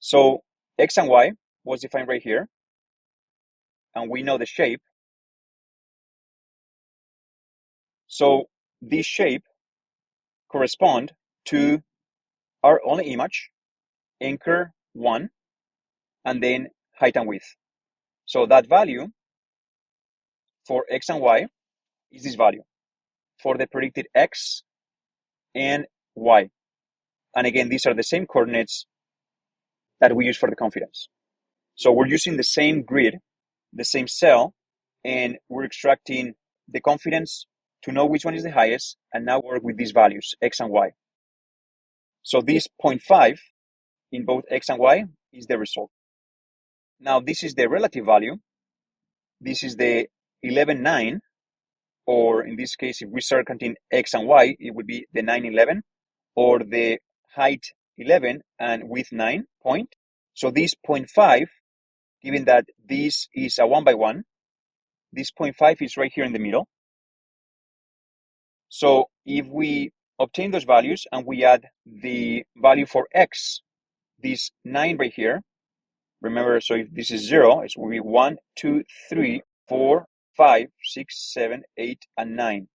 So X and Y was defined right here, and we know the shape. So this shape correspond to our only image, anchor 1, and then height and width. So that value for X and Y is this value for the predicted X and Y. And again, these are the same coordinates that we use for the confidence. So we're using the same grid, the same cell, and we're extracting the confidence to know which one is the highest, and now work with these values, X and Y. So this 0.5 in both X and Y is the result. Now this is the relative value. This is the 11.9, or in this case, if we start counting X and Y, it would be the 9.11, or the height 11 and width 9 point. So this 0.5, given that this is a 1 by 1, this 0.5 is right here in the middle. So if we obtain those values and we add the value for X, this 9 right here, remember, so if this is 0, it will be 1, 2, 3, 4, 5, 6, 7, 8, and 9.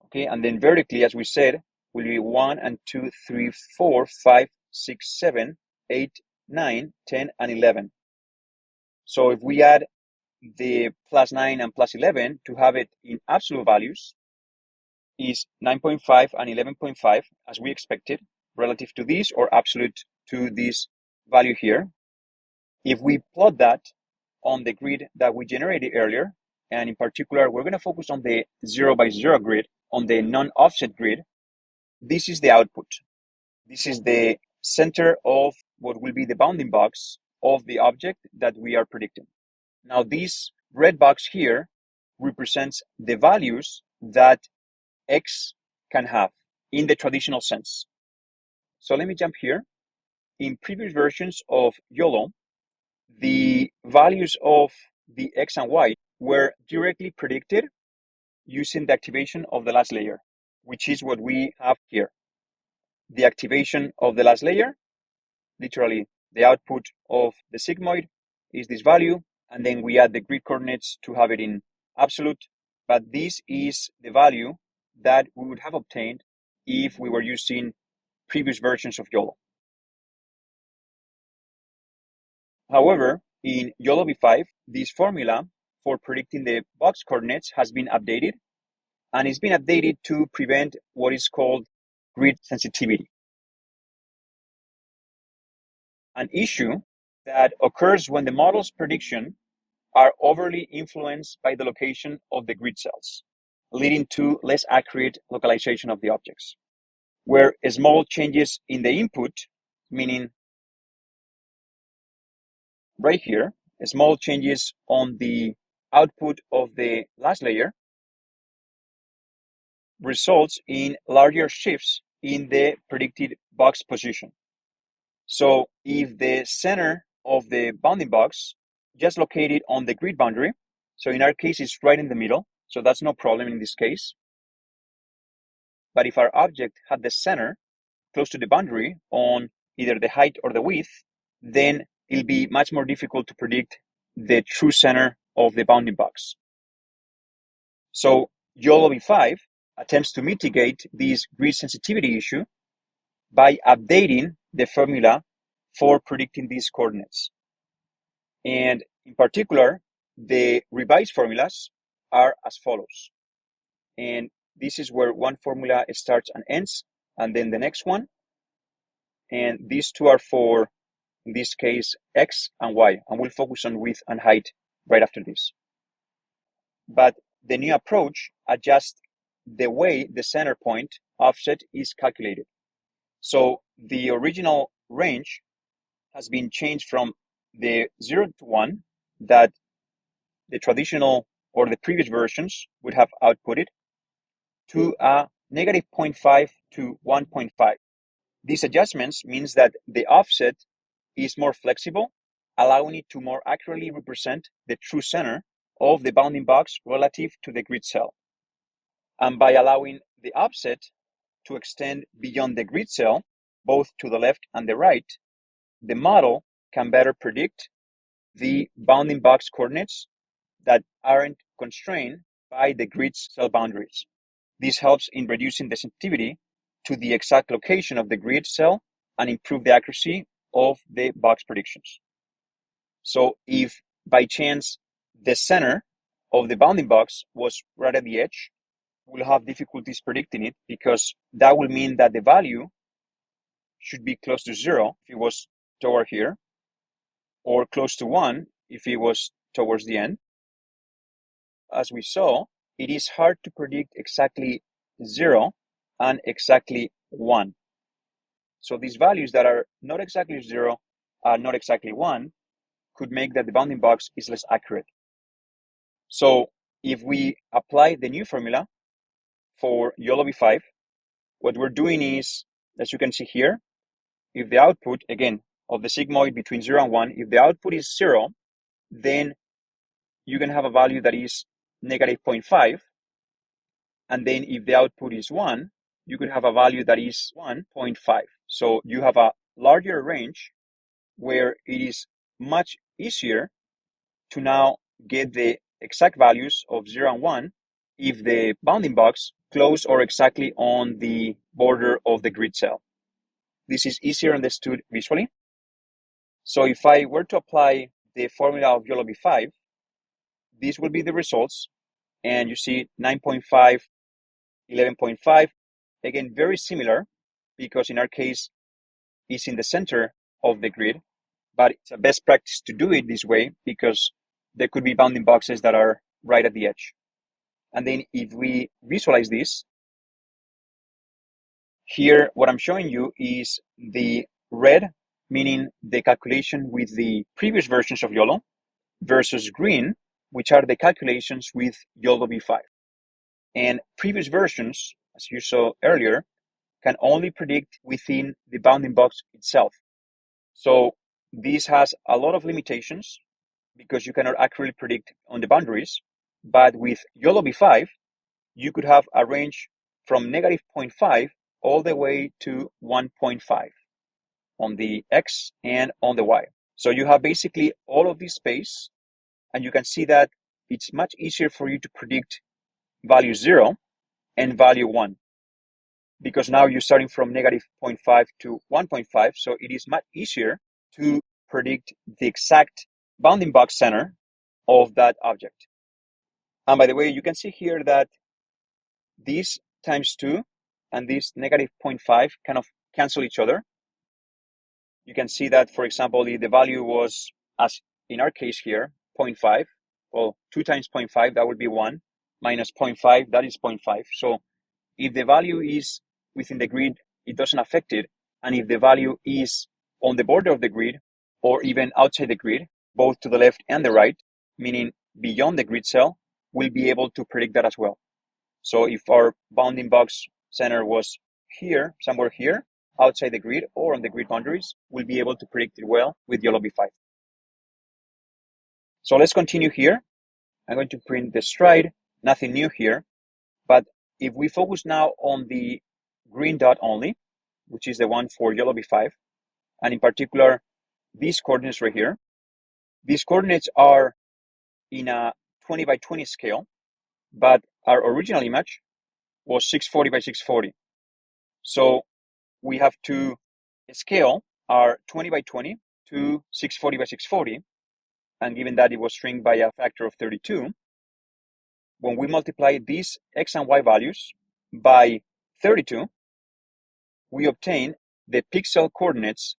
Okay, and then vertically, as we said, will be 1 and 2, 3, 4, 5, 6, 7, 8, 9, 10, and 11. So if we add the plus 9 and plus 11 to have it in absolute values, is 9.5 and 11.5, as we expected, relative to this or absolute to this value here. If we plot that on the grid that we generated earlier, and in particular, we're going to focus on the 0 by 0 grid, on the non-offset grid, this is the output. This is the center of what will be the bounding box of the object that we are predicting. Now, this red box here represents the values that X can have in the traditional sense. So let me jump here. In previous versions of YOLO, the values of the X and Y were directly predicted using the activation of the last layer, which is what we have here. The activation of the last layer, literally the output of the sigmoid is this value, and then we add the grid coordinates to have it in absolute, but this is the value that we would have obtained if we were using previous versions of YOLO. However, in YOLOv5, this formula for predicting the box coordinates has been updated, and it's been updated to prevent what is called grid sensitivity, an issue that occurs when the model's prediction are overly influenced by the location of the grid cells, leading to less accurate localization of the objects, where small changes in the input, meaning right here, small changes on the output of the last layer, results in larger shifts in the predicted box position. So if the center of the bounding box just located on the grid boundary, so in our case it's right in the middle, so that's no problem in this case. But if our object had the center close to the boundary on either the height or the width, then it'll be much more difficult to predict the true center of the bounding box. So YOLOv5 attempts to mitigate this grid sensitivity issue by updating the formula for predicting these coordinates. And in particular, the revised formulas are as follows. And this is where one formula starts and ends, and then the next one. And these two are for, in this case, X and Y, and we'll focus on width and height right after this. But the new approach adjusts the way the center point offset is calculated. So the original range has been changed from the 0 to 1 that the traditional or the previous versions would have outputted to a negative 0.5 to 1.5. These adjustments means that the offset is more flexible, allowing it to more accurately represent the true center of the bounding box relative to the grid cell. And by allowing the offset to extend beyond the grid cell, both to the left and the right, the model can better predict the bounding box coordinates that aren't constrained by the grid's cell boundaries. This helps in reducing the sensitivity to the exact location of the grid cell and improve the accuracy of the box predictions. So if by chance the center of the bounding box was right at the edge, we'll have difficulties predicting it, because that will mean that the value should be close to 0 if it was toward here, or close to 1 if it was towards the end. As we saw, it is hard to predict exactly 0 and exactly 1. So these values that are not exactly 0 and not exactly 1 could make that the bounding box is less accurate. So if we apply the new formula for YOLOv5, what we're doing is, as you can see here, if the output, again, of the sigmoid between 0 and 1, if the output is 0, then you can have a value that is negative 0.5. And then if the output is 1, you could have a value that is 1.5. So you have a larger range where it is much easier to now get the exact values of 0 and 1 if the bounding box close or exactly on the border of the grid cell. This is easier understood visually. So if I were to apply the formula of YOLOv5, these will be the results. And you see 9.5, 11.5, again, very similar, because in our case, it's in the center of the grid, but it's a best practice to do it this way because there could be bounding boxes that are right at the edge. And then if we visualize this, here, what I'm showing you is the red, meaning the calculation with the previous versions of YOLO, versus green, which are the calculations with YOLOv5. And previous versions, as you saw earlier, can only predict within the bounding box itself. So this has a lot of limitations because you cannot accurately predict on the boundaries. But with YOLOv5, you could have a range from negative 0.5 all the way to 1.5 on the X and on the Y. So you have basically all of this space, and you can see that it's much easier for you to predict value 0 and value 1, because now you're starting from negative 0.5 to 1.5. So it is much easier to predict the exact bounding box center of that object. And by the way, you can see here that this times 2 and this negative 0.5 kind of cancel each other. You can see that, for example, if the value was, as in our case here, 0.5, well, 2 times 0.5, that would be 1, minus 0.5, that is 0.5. So if the value is within the grid, it doesn't affect it. And if the value is on the border of the grid, or even outside the grid, both to the left and the right, meaning beyond the grid cell, we'll be able to predict that as well. So if our bounding box center was here, somewhere here, outside the grid or on the grid boundaries, we'll be able to predict it well with YOLOv5. So let's continue here. I'm going to print the stride, nothing new here. But if we focus now on the green dot only, which is the one for YOLOv5, and in particular, these coordinates right here, these coordinates are in a 20 by 20 scale, but our original image was 640 by 640. So we have to scale our 20 by 20 to 640 by 640. And given that it was shrinked by a factor of 32, when we multiply these X and Y values by 32, we obtain the pixel coordinates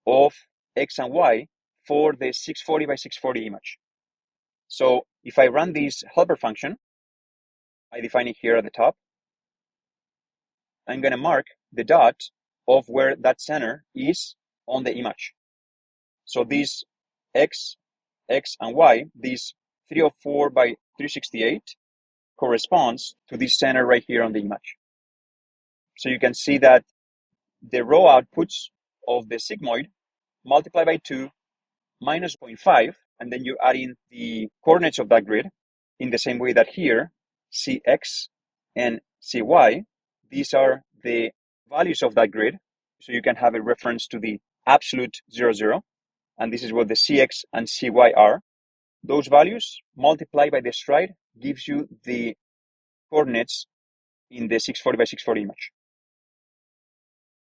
of X and Y for the 640 by 640 image. So if I run this helper function, I define it here at the top, I'm going to mark the dot of where that center is on the image. So this X, and Y, this 304 by 368 corresponds to this center right here on the image. So you can see that the raw outputs of the sigmoid multiplied by 2 minus 0.5, and then you add in the coordinates of that grid in the same way that here, Cx and Cy, these are the values of that grid. So you can have a reference to the absolute 0, 0, and this is what the CX and CY are. Those values multiplied by the stride gives you the coordinates in the 640 by 640 image.